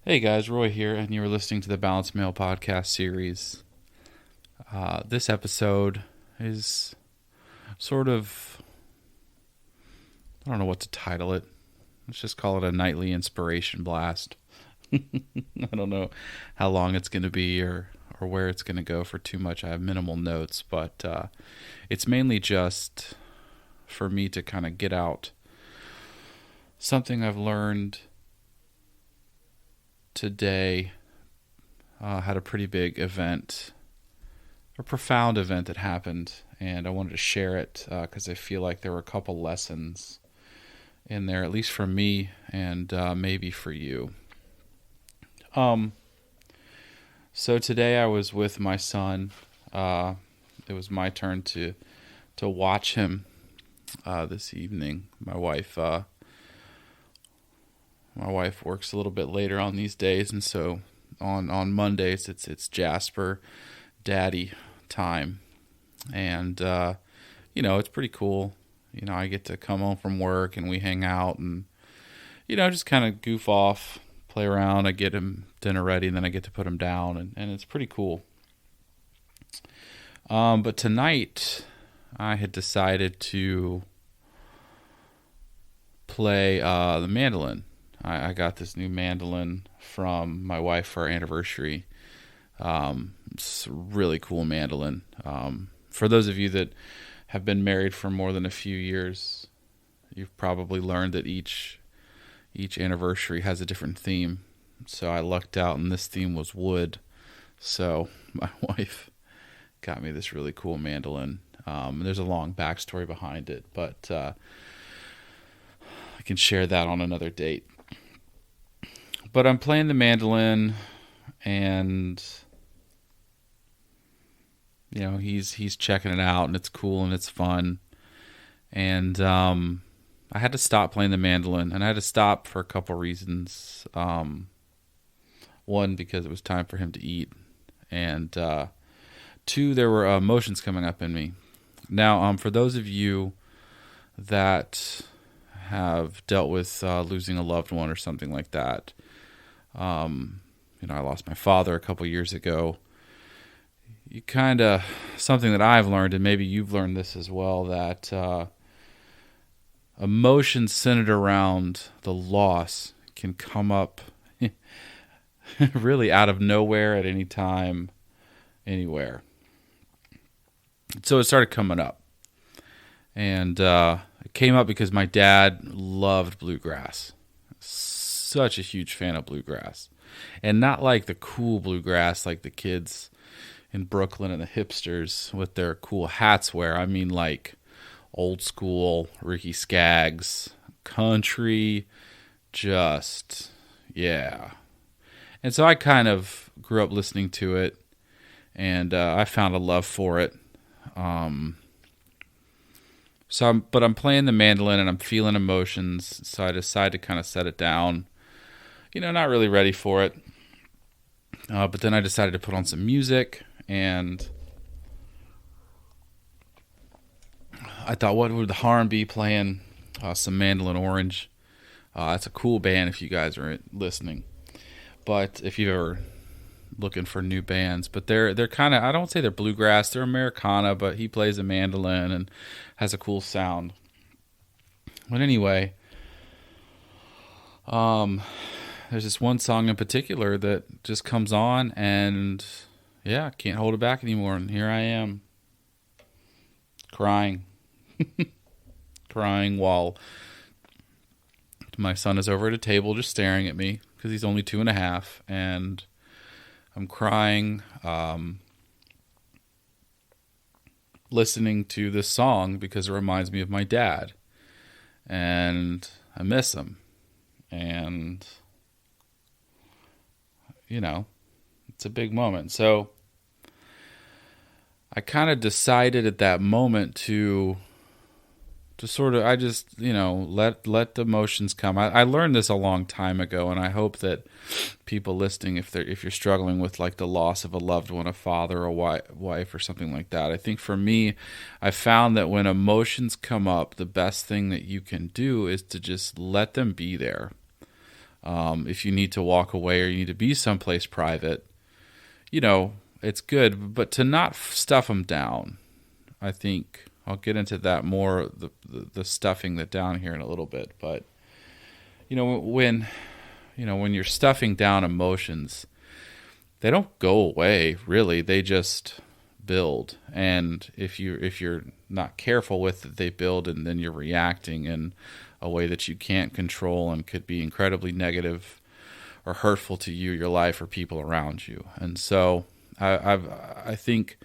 Hey guys, Roy here, and you're listening to the Balanced Male podcast series. This episode is sort of, I don't know what to title it. Let's just call it a nightly inspiration blast. I don't know how long it's going to be or where it's going to go for too much. I have minimal notes, but it's mainly just for me to kind of get out something I've learned today. Had a pretty big event, a profound event that happened, and I wanted to share it because I feel like there were a couple lessons in there, at least for me and maybe for you. So today I was with my son. It was my turn to watch him this evening. My wife works a little bit later on these days, and so on Mondays it's Jasper Daddy time, and it's pretty cool. I get to come home from work and we hang out and just kind of goof off, play around. I get him dinner ready, and then I get to put him down, and it's pretty cool. But tonight I had decided to play the mandolin. I got this new mandolin from my wife for our anniversary. It's a really cool mandolin. For those of you that have been married for more than a few years, you've probably learned that each anniversary has a different theme. So I lucked out, and this theme was wood. So my wife got me this really cool mandolin. There's a long backstory behind it, but I can share that on another date. But I'm playing the mandolin, and he's checking it out, and it's cool and it's fun. And I had to stop playing the mandolin, and I had to stop for a couple reasons. One, because it was time for him to eat, and two, there were emotions coming up in me. Now, for those of you that have dealt with losing a loved one or something like that, I lost my father a couple years ago. You something that I've learned, and maybe you've learned this as well, that emotions centered around the loss can come up really out of nowhere at any time, anywhere. So it started coming up. And it came up because my dad loved bluegrass. Such a huge fan of bluegrass. And not like the cool bluegrass like the kids in Brooklyn and the hipsters with their cool hats wear. I mean like old school Ricky Skaggs, country, just, yeah. And so I kind of grew up listening to it, and I found a love for it. But I'm playing the mandolin and I'm feeling emotions, so I decide to kind of set it down. Not really ready for it. But then I decided to put on some music, and I thought, what would the harm be playing some Mandolin Orange? It's a cool band if you guys are listening. But if you're ever looking for new bands, but they're kind of, I don't say they're bluegrass, they're Americana, but he plays a mandolin and has a cool sound. But anyway, there's this one song in particular that just comes on, and yeah, can't hold it back anymore. And here I am, crying, crying while my son is over at a table just staring at me because he's only 2.5, and I'm crying, listening to this song because it reminds me of my dad, and I miss him, and it's a big moment. So I kind of decided at that moment to sort of, I just, let the emotions come. I learned this a long time ago, and I hope that people listening, if you're struggling with like the loss of a loved one, a father, a wife, or something like that, I think for me, I found that when emotions come up, the best thing that you can do is to just let them be there. If you need to walk away or you need to be someplace private, you know, it's good. But to not stuff them down, I think I'll get into that more, the stuffing that down here in a little bit. But, you know, when you're stuffing down emotions, they don't go away, really. They just build. And if you're not careful with it, they build, and then you're reacting in a way that you can't control and could be incredibly negative or hurtful to you, your life, or people around you. And so I think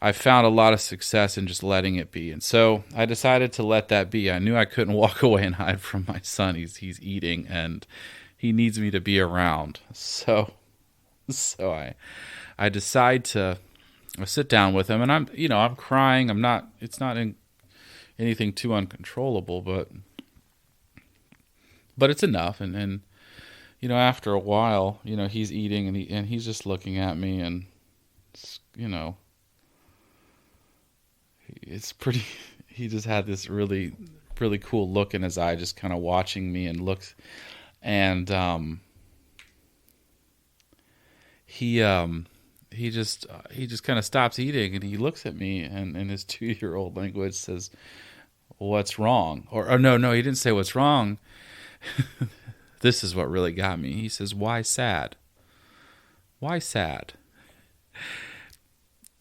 I've found a lot of success in just letting it be. And so I decided to let that be. I knew I couldn't walk away and hide from my son. He's eating and he needs me to be around. So I decide to sit down with him, and I'm crying. It's not anything too uncontrollable, but it's enough. And after a while, he's eating and he's just looking at me, and it's pretty. He just had this really, really cool look in his eye, just kind of watching me and looks, and he just kind of stops eating and he looks at me and in his 2-year-old language says, "What's wrong?" Or no, he didn't say what's wrong. This is what really got me. He says, "Why sad? Why sad?"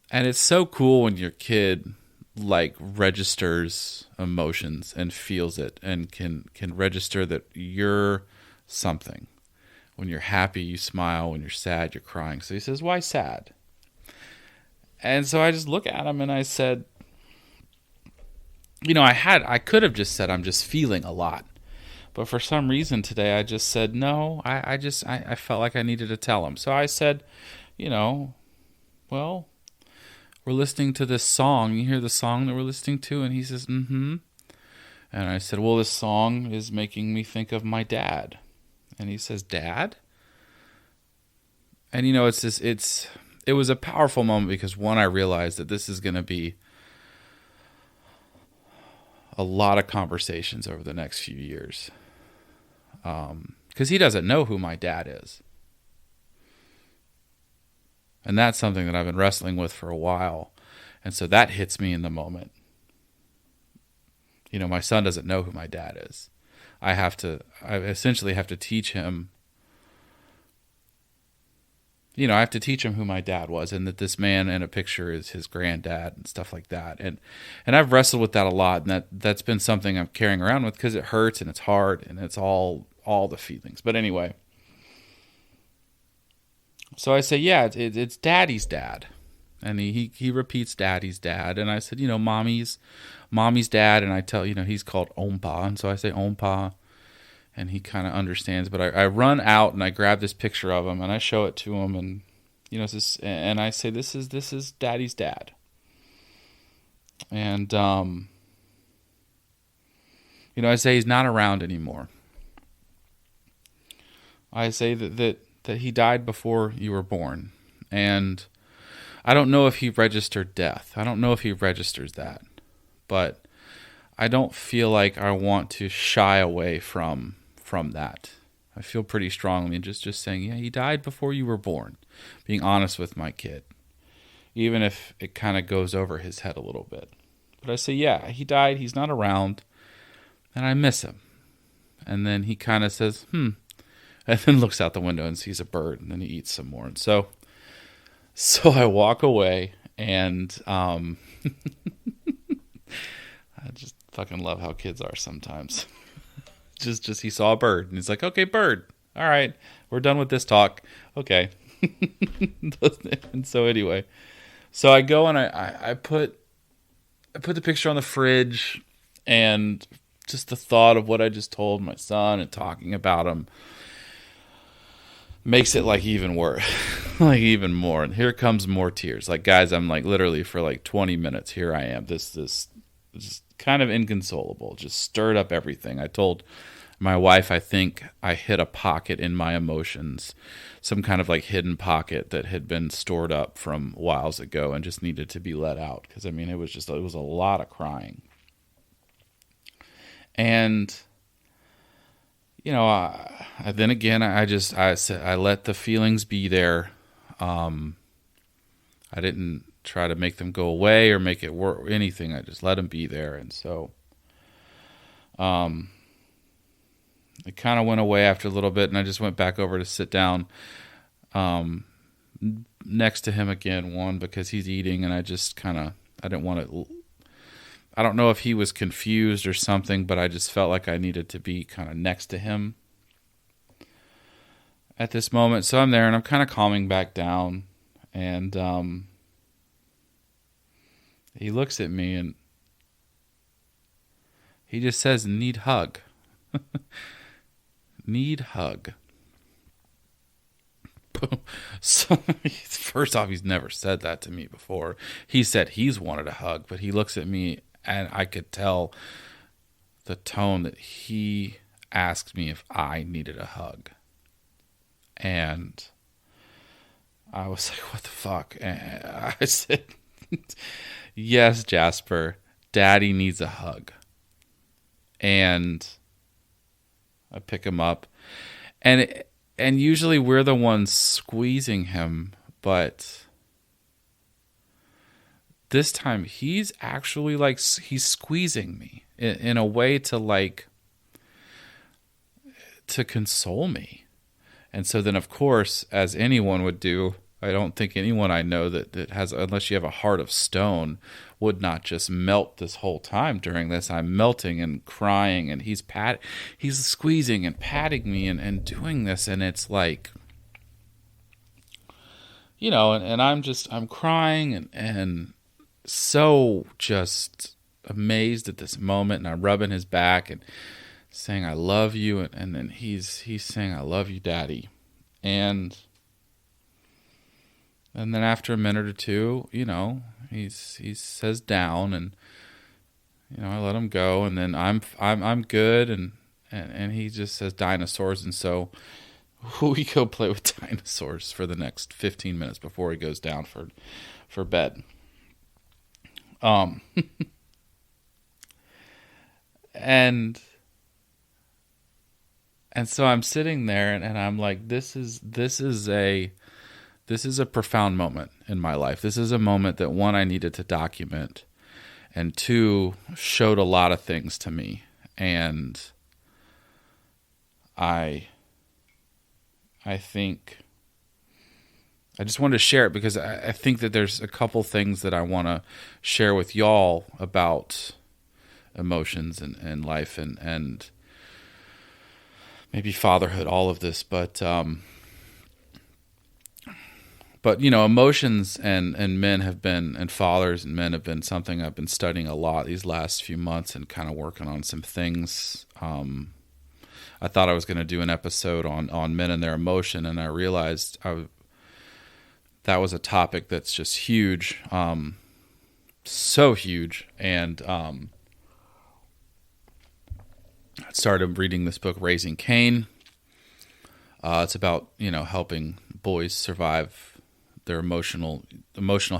And it's so cool when your kid registers emotions and feels it and can register that you're something. When you're happy, you smile. When you're sad, you're crying. So he says, "Why sad?" And so I just look at him and I said, I could have just said, "I'm just feeling a lot." But for some reason today, I just said, no, I felt like I needed to tell him. So I said, well, we're listening to this song. You hear the song that we're listening to? And he says, mm-hmm. And I said, well, this song is making me think of my dad. And he says, "Dad?" And it was a powerful moment because, one, I realized that this is going to be a lot of conversations over the next few years. Because he doesn't know who my dad is. And that's something that I've been wrestling with for a while. And so that hits me in the moment. My son doesn't know who my dad is. I essentially have to teach him, I have to teach him who my dad was and that this man in a picture is his granddad and stuff like that. And I've wrestled with that a lot, and that's been something I'm carrying around with because it hurts and it's hard and it's all the feelings. But anyway, so I say, yeah, it's Daddy's dad. And he repeats Daddy's dad. And I said, Mommy's dad. And I tell, he's called Ompa. And so I say Ompa. And he kind of understands. But I run out and I grab this picture of him and I show it to him. And, and I say, this is Daddy's dad. And, I say he's not around anymore. I say that he died before you were born. And I don't know if he registered death. I don't know if he registers that. But I don't feel like I want to shy away from that. I feel pretty strongly just saying, yeah, he died before you were born. Being honest with my kid. Even if it kind of goes over his head a little bit. But I say, yeah, he died. He's not around. And I miss him. And then he kind of says, and then looks out the window and sees a bird, and then he eats some more. And so I walk away, and I just fucking love how kids are sometimes. just he saw a bird, and he's like, "Okay, bird. All right, we're done with this talk." Okay. And so anyway, so I go and I put the picture on the fridge, and just the thought of what I just told my son and talking about him makes it even worse, even more. And here comes more tears. Guys, I'm literally for 20 minutes. Here I am. This just kind of inconsolable. Just stirred up everything. I told my wife, I think I hit a pocket in my emotions, some kind of hidden pocket that had been stored up from whiles ago and just needed to be let out. Because it was a lot of crying. And then again, I let the feelings be there. I didn't try to make them go away or make it work, anything. I just let them be there. And so, it kind of went away after a little bit, and I just went back over to sit down, next to him again. One, because he's eating, and I didn't want to, I don't know if he was confused or something, but I just felt like I needed to be kind of next to him at this moment. So I'm there, and I'm kind of calming back down, and he looks at me, and he just says, "Need hug." Need hug. So, first off, he's never said that to me before. He said he's wanted a hug, but he looks at me, and I could tell the tone that he asked me if I needed a hug. And I was like, what the fuck? And I said, yes, Jasper, Daddy needs a hug. And I pick him up, and usually we're the ones squeezing him, but this time he's actually like, he's squeezing me in a way to console me. And so then, of course, as anyone would do, I don't think anyone I know that has, unless you have a heart of stone, would not just melt this whole time during this. I'm melting and crying, and he's squeezing and patting me and doing this, and it's like, and I'm crying and so just amazed at this moment, and I'm rubbing his back and saying, I love you, and then he's saying, I love you, Daddy. And then after a minute or two, he says down, and I let him go, and then I'm good, and he just says dinosaurs, and so we go play with dinosaurs for the next 15 minutes before he goes down for bed. And so I'm sitting there, and I'm like, this is a profound moment in my life. This is a moment that, one, I needed to document, and two, showed a lot of things to me. And I think I just wanted to share it because I think that there's a couple things that I want to share with y'all about emotions and life and maybe fatherhood, all of this, but emotions and men have been, and fathers and men have been something I've been studying a lot these last few months and kind of working on some things. I thought I was going to do an episode on men and their emotion, and I realized that was a topic that's just huge, so huge, and I started reading this book, Raising Cain. It's about helping boys survive their emotional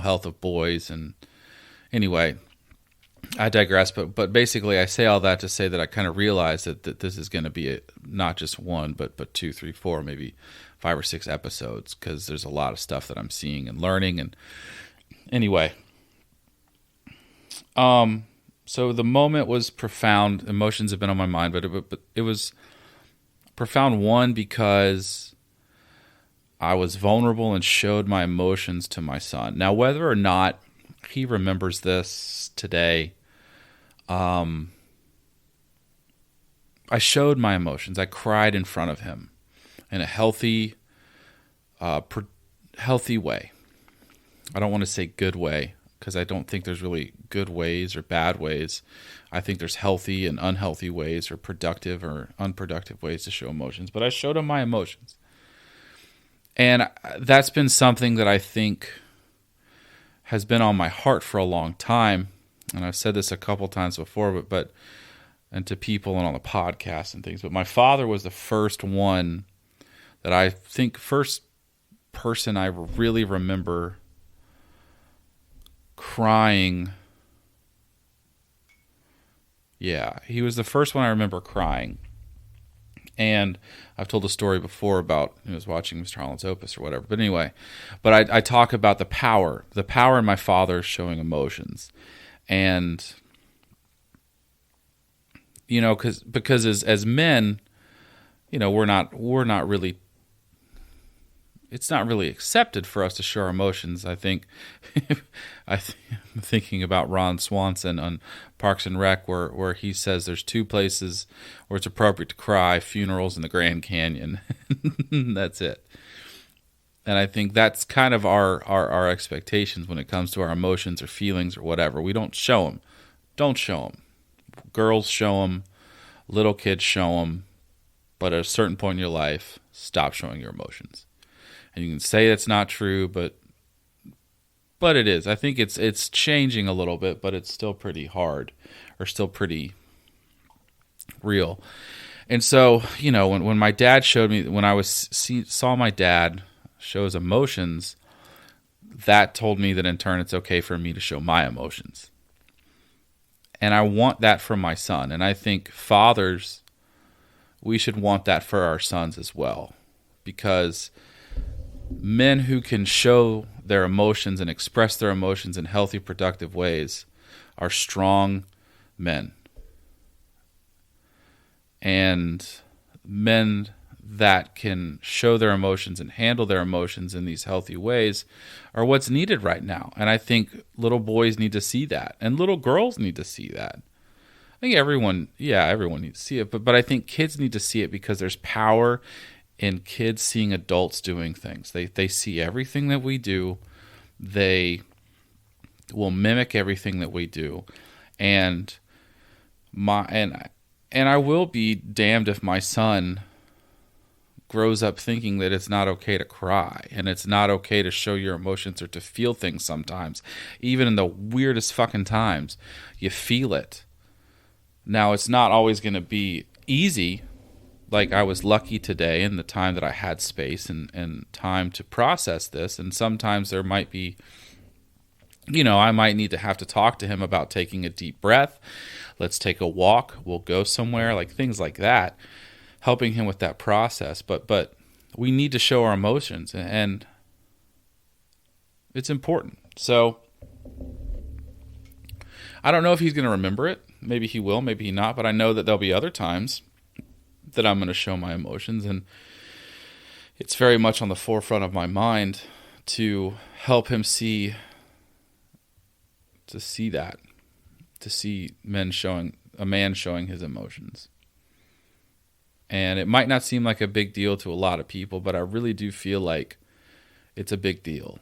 health of boys, and anyway, I digress. But basically, I say all that to say that I kind of realized that this is going to be not just one, but 2, 3, 4, maybe 5 or 6 episodes, because there's a lot of stuff that I'm seeing and learning. And anyway, so the moment was profound. Emotions have been on my mind, but it was profound, one, because I was vulnerable and showed my emotions to my son. Now, whether or not he remembers this today, I showed my emotions. I cried in front of him in a healthy way. I don't want to say good way, because I don't think there's really good ways or bad ways. I think there's healthy and unhealthy ways, or productive or unproductive ways to show emotions. But I showed him my emotions. And that's been something that I think has been on my heart for a long time. And I've said this a couple times before, but and to people and on the podcast and things. But my father was the first one that I think, first person I really remember crying. Yeah, he was the first one I remember crying. And I've told a story before about I was watching Mr. Holland's Opus or whatever. But anyway, but I talk about the power in my father showing emotions. And, because as men, we're not really, it's not really accepted for us to show our emotions. I think I'm thinking about Ron Swanson on Parks and Rec, where he says there's two places where it's appropriate to cry: funerals and the Grand Canyon. That's it. And I think that's kind of our expectations when it comes to our emotions or feelings or whatever. We don't show them. Don't show them. Girls show them. Little kids show them. But at a certain point in your life, stop showing your emotions. And you can say it's not true, but it is. I think it's changing a little bit, but it's still pretty hard, or still pretty real. And so, when my dad showed me, when I saw my dad show his emotions, that told me that in turn it's okay for me to show my emotions. And I want that from my son. And I think fathers, we should want that for our sons as well, because men who can show their emotions and express their emotions in healthy, productive ways are strong men. And men that can show their emotions and handle their emotions in these healthy ways are what's needed right now. And I think little boys need to see that, and little girls need to see that. I think everyone needs to see it, but I think kids need to see it, because there's power in kids seeing adults doing things. They see everything that we do. They will mimic everything that we do. And I will be damned if my son grows up thinking that it's not okay to cry, and it's not okay to show your emotions or to feel things sometimes. Even in the weirdest fucking times, you feel it. Now, it's not always going to be easy. Like, I was lucky today in the time that I had space and time to process this. And sometimes there might be, I might need to have to talk to him about taking a deep breath. Let's take a walk. We'll go somewhere, like things like that, helping him with that process. But we need to show our emotions, and it's important. So I don't know if he's going to remember it. Maybe he will, maybe he not. But I know that there'll be other times that I'm going to show my emotions, and it's very much on the forefront of my mind to help him see that, to see a man showing his emotions. And it might not seem like a big deal to a lot of people, but I really do feel like it's a big deal.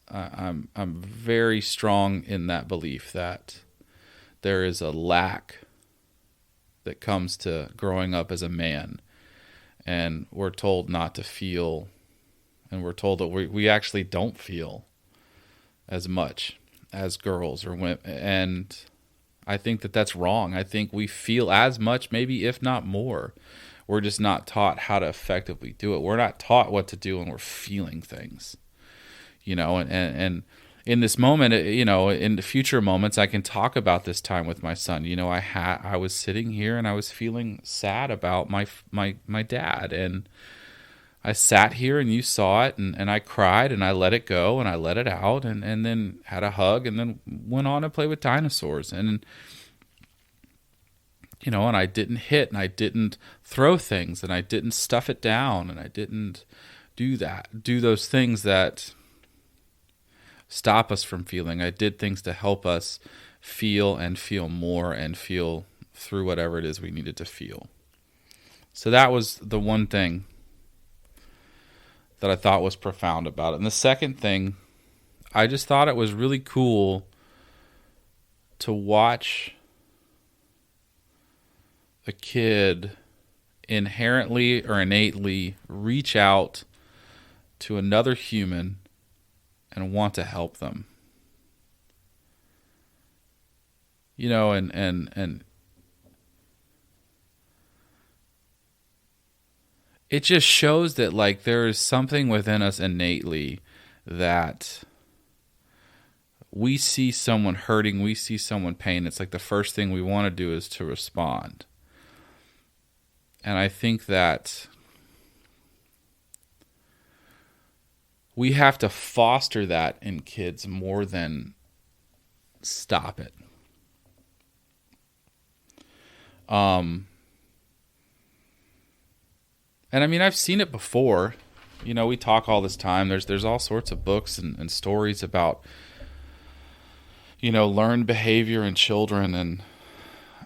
I'm very strong in that belief that there is a lack that comes to growing up as a man, and we're told not to feel, and we're told that we actually don't feel as much as girls or women, and I think that that's wrong. I think we feel as much, maybe if not more. We're just not taught how to effectively do it. We're not taught what to do when we're feeling things, and in this moment, in the future moments, I can talk about this time with my son. I was sitting here and I was feeling sad about my dad, and I sat here and you saw it, and I cried and I let it go and I let it out, and then had a hug, and then went on to play with dinosaurs, and and I didn't hit, and I didn't throw things, and I didn't stuff it down, and I didn't do those things that stop us from feeling. I did things to help us feel and feel more and feel through whatever it is we needed to feel. So that was the one thing that I thought was profound about it. And the second thing, I just thought it was really cool to watch a kid inherently or innately reach out to another human and want to help them. And it just shows that, like, there is something within us innately that we see someone hurting, we see someone pain. It's like the first thing we want to do is to respond. And I think that we have to foster that in kids more than stop it. And I mean, I've seen it before. You know, we talk all this time. There's all sorts of books and stories about, you know, learned behavior in children. And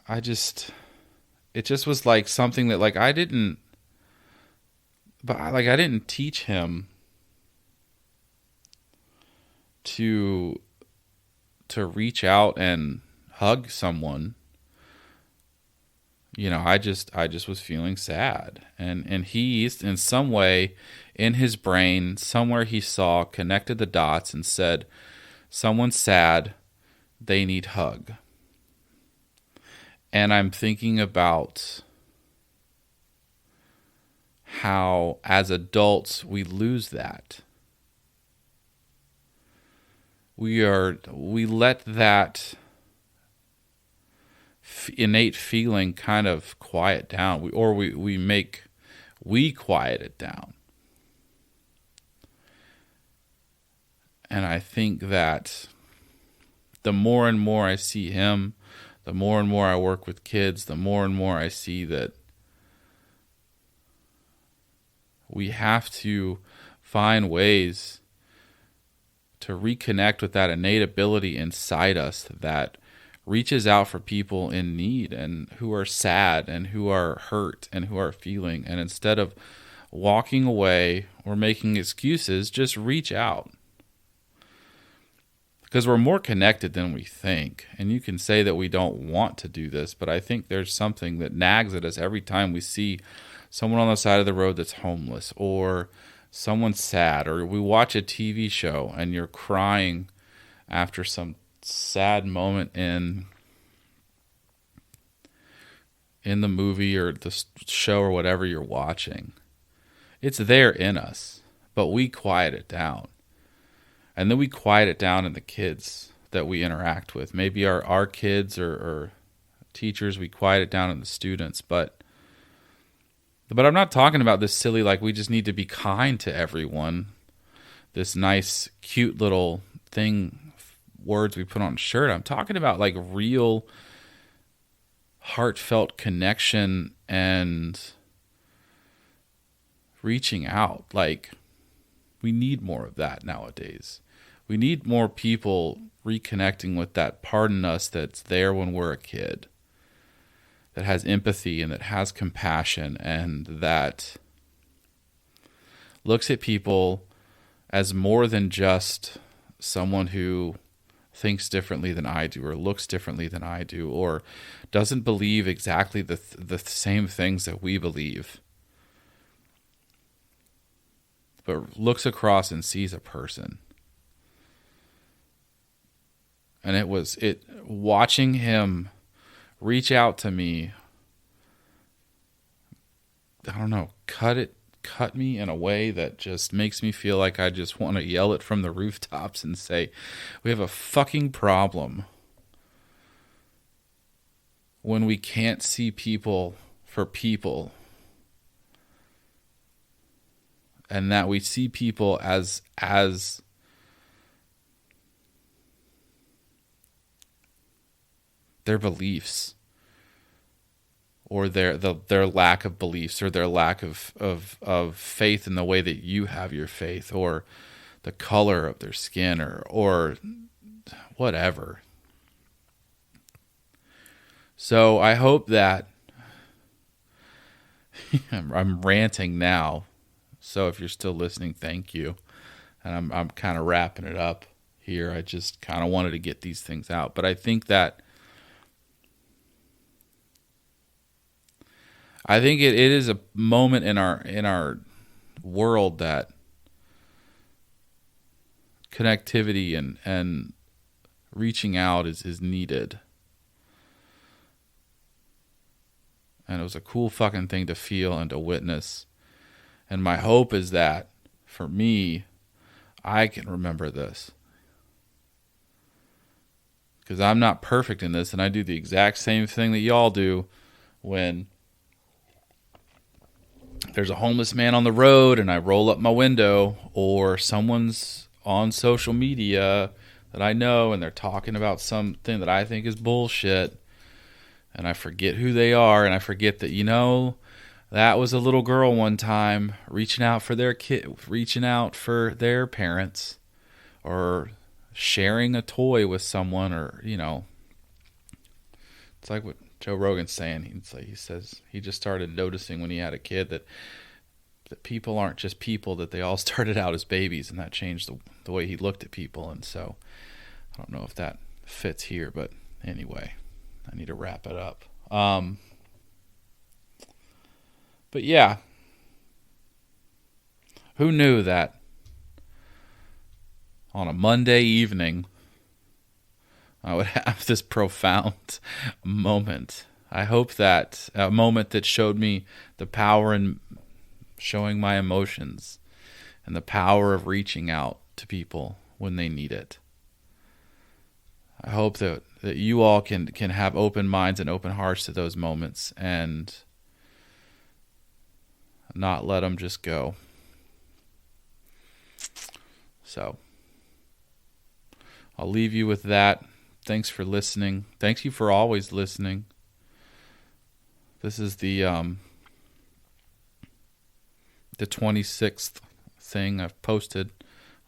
it just was like something that like I didn't teach him to reach out and hug someone. You know, I just was feeling sad, and he's in some way in his brain somewhere he saw, connected the dots and said, someone's sad, they need hug. And I'm thinking about how as adults we lose that. We let that innate feeling kind of quiet down. We quiet it down. And I think that the more and more I see him, the more and more I work with kids, the more and more I see that we have to find ways to reconnect with that innate ability inside us that reaches out for people in need and who are sad and who are hurt and who are feeling. And instead of walking away or making excuses, just reach out. Because we're more connected than we think. And you can say that we don't want to do this, but I think there's something that nags at us every time we see someone on the side of the road that's homeless, or someone's sad, or we watch a TV show and you're crying after some sad moment in the movie or the show or whatever you're watching. It's there in us, but we quiet it down. And then we quiet it down in the kids that we interact with. Maybe our kids or teachers, we quiet it down in the students. But I'm not talking about this silly, like we just need to be kind to everyone. This nice, cute little thing, words we put on a shirt. I'm talking about like real heartfelt connection and reaching out. Like, we need more of that nowadays. We need more people reconnecting with that part in us that's there when we're a kid, that has empathy and that has compassion and that looks at people as more than just someone who thinks differently than I do or looks differently than I do or doesn't believe exactly the same things that we believe, but looks across and sees a person. And watching him reach out to me, I don't know, cut me in a way that just makes me feel like I just want to yell it from the rooftops and say, we have a fucking problem when we can't see people for people, and that we see people as their beliefs or their lack of beliefs or their lack of faith in the way that you have your faith, or the color of their skin or whatever. So I hope that I'm ranting now. So if you're still listening, thank you. And I'm kind of wrapping it up here. I just kind of wanted to get these things out. But I think it is a moment in our world that connectivity and reaching out is needed. And it was a cool fucking thing to feel and to witness. And my hope is that, for me, I can remember this. Because I'm not perfect in this, and I do the exact same thing that y'all do when there's a homeless man on the road and I roll up my window, or someone's on social media that I know and they're talking about something that I think is bullshit, and I forget who they are, and I forget that, that was a little girl one time reaching out for their kid, reaching out for their parents, or sharing a toy with someone, or, it's like what Joe Rogan's saying. He says he just started noticing when he had a kid that people aren't just people, that they all started out as babies, and that changed the way he looked at people. And so I don't know if that fits here, but anyway, I need to wrap it up. But yeah, who knew that on a Monday evening I would have this profound moment? I hope that a moment that showed me the power in showing my emotions and the power of reaching out to people when they need it. I hope that you all can have open minds and open hearts to those moments and not let them just go. So I'll leave you with that. Thanks for listening. Thank you for always listening. This is the 26th thing I've posted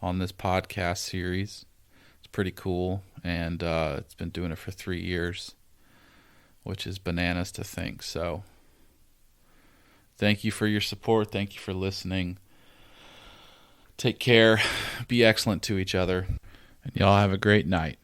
on this podcast series. It's pretty cool, and it's been doing it for 3 years, which is bananas to think. So thank you for your support. Thank you for listening. Take care. Be excellent to each other, and y'all have a great night.